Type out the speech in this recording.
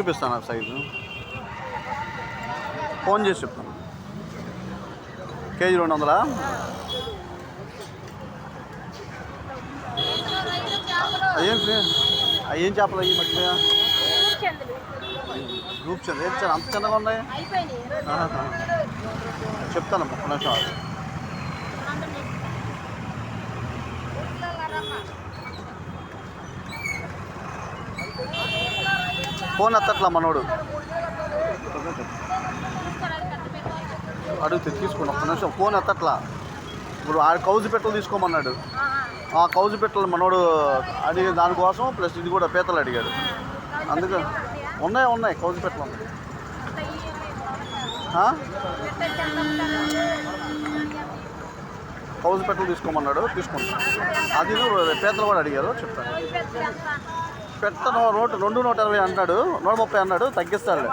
చూపిస్తాను size, phone చేసి చెప్తాను. కేజీ 200. ఏం చేపలు అయ్యి మర్చిపోయా? గ్రూప్ చంద్ర ఏం అంత చిన్నగా ఉన్నాయి? చెప్తాను ఒక్క నిమిషం. ఫోన్ ఎత్తట్లా మనోడు, అడిగితే తీసుకుని ఒక్క నిమిషం. ఫోన్ ఎత్తట్లా. ఇప్పుడు ఆ కౌజు పెట్టలు తీసుకోమన్నాడు. ఆ కౌజు పెట్టలు మనోడు అడిగే దానికోసం, ప్లస్ ఇది కూడా పీతలు అడిగాడు. అందుకే ఉన్నాయి కౌజు పెట్టలు ఉన్నాయి. కౌజు పెట్టలు తీసుకోమన్నాడు, తీసుకుంటాను. అది పీతలు కూడా అడిగారు, చెప్తాను. పెట్టను 220 అంటాడు, 130 అన్నాడు, తగ్గిస్తాడు.